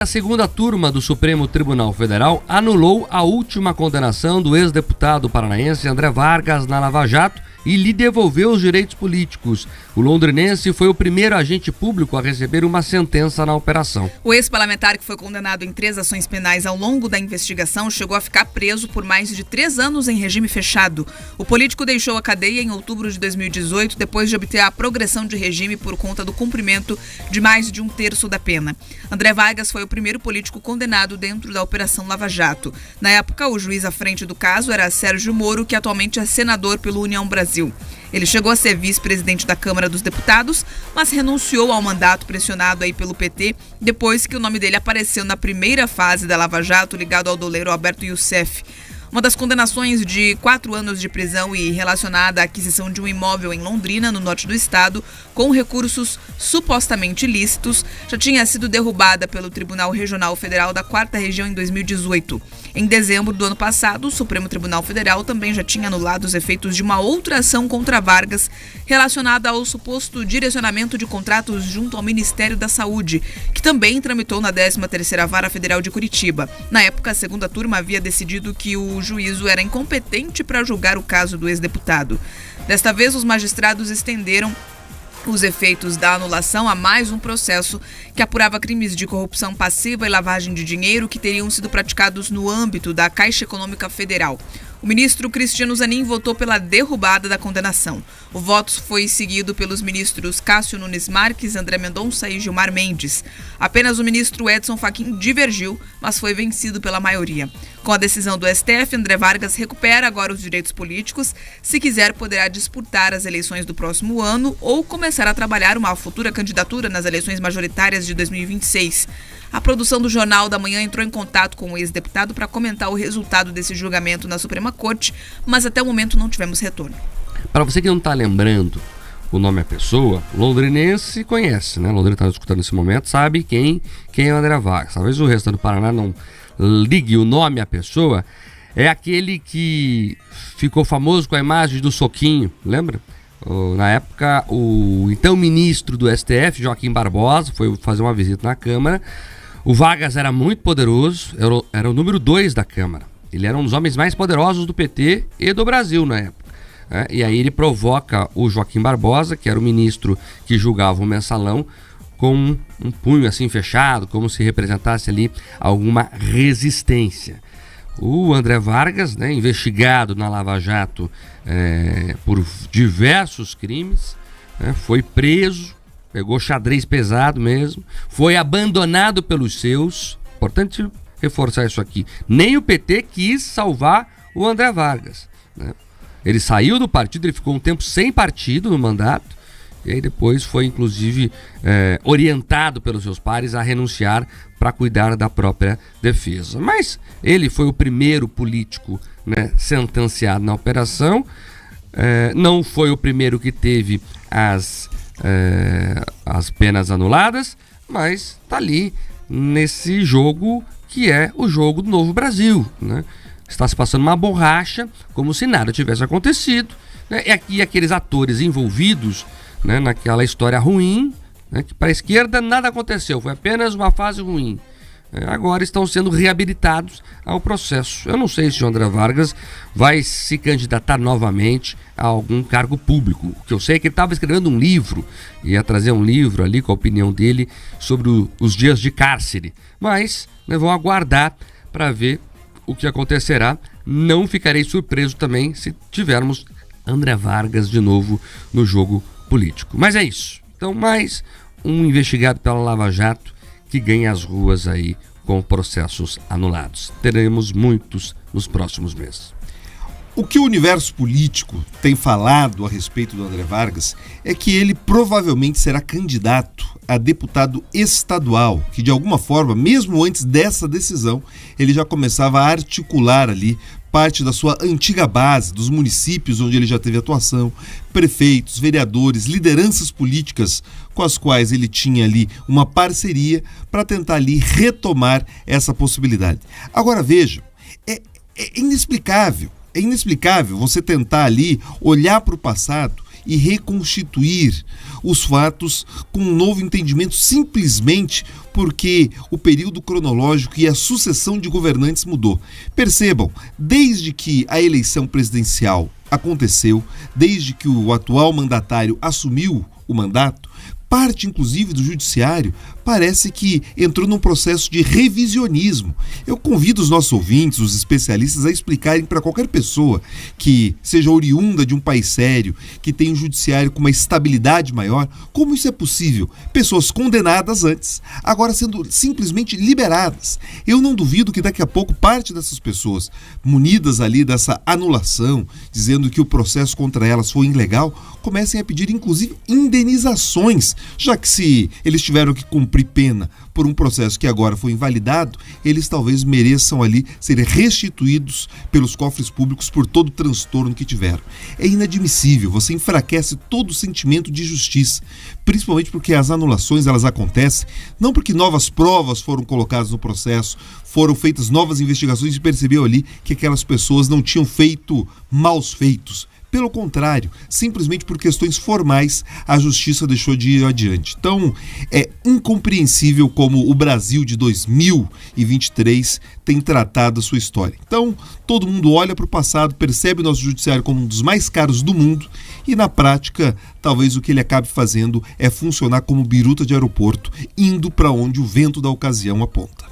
A segunda turma do Supremo Tribunal Federal anulou a última condenação do ex-deputado paranaense André Vargas na Lava Jato e lhe devolveu os direitos políticos. O londrinense foi o primeiro agente público a receber uma sentença na operação. O ex-parlamentar, que foi condenado em 3 ações penais ao longo da investigação, chegou a ficar preso por mais de 3 anos em regime fechado. O político deixou a cadeia em outubro de 2018, depois de obter a progressão de regime por conta do cumprimento de mais de 1/3 da pena. André Vargas foi o primeiro político condenado dentro da Operação Lava Jato. Na época, o juiz à frente do caso era Sérgio Moro, que atualmente é senador pelo União Brasil. Ele chegou a ser vice-presidente da Câmara dos Deputados, mas renunciou ao mandato pressionado aí pelo PT, depois que o nome dele apareceu na primeira fase da Lava Jato, ligado ao doleiro Alberto Youssef. Uma das condenações de 4 anos de prisão e relacionada à aquisição de um imóvel em Londrina, no norte do estado, com recursos supostamente ilícitos, já tinha sido derrubada pelo Tribunal Regional Federal da 4ª Região em 2018. Em dezembro do ano passado, o Supremo Tribunal Federal também já tinha anulado os efeitos de uma outra ação contra Vargas relacionada ao suposto direcionamento de contratos junto ao Ministério da Saúde, que também tramitou na 13ª Vara Federal de Curitiba. Na época, a segunda turma havia decidido que o juízo era incompetente para julgar o caso do ex-deputado. Desta vez, os magistrados estenderam os efeitos da anulação a mais um processo que apurava crimes de corrupção passiva e lavagem de dinheiro que teriam sido praticados no âmbito da Caixa Econômica Federal. O ministro Cristiano Zanin votou pela derrubada da condenação. O voto foi seguido pelos ministros Cássio Nunes Marques, André Mendonça e Gilmar Mendes. Apenas o ministro Edson Fachin divergiu, mas foi vencido pela maioria. Com a decisão do STF, André Vargas recupera agora os direitos políticos. Se quiser, poderá disputar as eleições do próximo ano ou começar a trabalhar uma futura candidatura nas eleições majoritárias de 2026. A produção do Jornal da Manhã entrou em contato com o ex-deputado para comentar o resultado desse julgamento na Suprema Corte, mas até o momento não tivemos retorno. Para você que não está lembrando o nome à pessoa, o londrinense conhece, né? Londrina está escutando nesse momento, sabe quem é o André Vargas. Talvez o restante do Paraná não ligue o nome à pessoa. É aquele que ficou famoso com a imagem do soquinho, lembra? Na época, o então ministro do STF, Joaquim Barbosa, foi fazer uma visita na Câmara. O Vargas era muito poderoso, era o número 2 da Câmara. Ele era um dos homens mais poderosos do PT e do Brasil na época. E aí ele provoca o Joaquim Barbosa, que era o ministro que julgava o mensalão, com um punho assim fechado, como se representasse ali alguma resistência. O André Vargas, né, investigado na Lava Jato por diversos crimes, né, foi preso, pegou xadrez pesado mesmo, foi abandonado pelos seus. Importante reforçar isso aqui. Nem o PT quis salvar o André Vargas, né? Ele saiu do partido, ele ficou um tempo sem partido no mandato, e aí depois foi inclusive orientado pelos seus pares a renunciar para cuidar da própria defesa. Mas ele foi o primeiro político, né, sentenciado na operação, não foi o primeiro que teve as penas anuladas, mas está ali nesse jogo que é o jogo do Novo Brasil, né? Está se passando uma borracha como se nada tivesse acontecido, né? E aqueles atores envolvidos, né, naquela história ruim, né, que para a esquerda nada aconteceu, foi apenas uma fase ruim. Agora estão sendo reabilitados ao processo. Eu não sei se o André Vargas vai se candidatar novamente a algum cargo público. O que eu sei é que ele estava escrevendo um livro, ia trazer um livro ali com a opinião dele sobre os dias de cárcere. Mas, né, vão aguardar para ver o que acontecerá. Não ficarei surpreso também se tivermos André Vargas de novo no jogo político. Mas é isso. Então, mais um investigado pela Lava Jato que ganha as ruas aí com processos anulados. Teremos muitos nos próximos meses. O que o universo político tem falado a respeito do André Vargas é que ele provavelmente será candidato a deputado estadual, que de alguma forma, mesmo antes dessa decisão, ele já começava a articular ali parte da sua antiga base, dos municípios onde ele já teve atuação, prefeitos, vereadores, lideranças políticas com as quais ele tinha ali uma parceria para tentar ali retomar essa possibilidade. Agora veja, é inexplicável você tentar ali olhar para o passado e reconstituir os fatos com um novo entendimento, simplesmente porque o período cronológico e a sucessão de governantes mudou. Percebam, desde que a eleição presidencial aconteceu, desde que o atual mandatário assumiu o mandato, parte inclusive do judiciário parece que entrou num processo de revisionismo. Eu convido os nossos ouvintes, os especialistas, a explicarem para qualquer pessoa que seja oriunda de um país sério, que tenha um judiciário com uma estabilidade maior, como isso é possível. Pessoas condenadas antes, agora sendo simplesmente liberadas. Eu não duvido que daqui a pouco parte dessas pessoas, munidas ali dessa anulação, dizendo que o processo contra elas foi ilegal, comecem a pedir inclusive indenizações, já que se eles tiveram que cumprir pena por um processo que agora foi invalidado, eles talvez mereçam ali serem restituídos pelos cofres públicos por todo o transtorno que tiveram. É inadmissível, você enfraquece todo o sentimento de justiça, principalmente porque as anulações elas acontecem não porque novas provas foram colocadas no processo, foram feitas novas investigações e percebeu ali que aquelas pessoas não tinham feito maus feitos. Pelo contrário, simplesmente por questões formais, a justiça deixou de ir adiante. Então, é incompreensível como o Brasil de 2023 tem tratado a sua história. Então, todo mundo olha para o passado, percebe o nosso judiciário como um dos mais caros do mundo e, na prática, talvez o que ele acabe fazendo é funcionar como biruta de aeroporto, indo para onde o vento da ocasião aponta.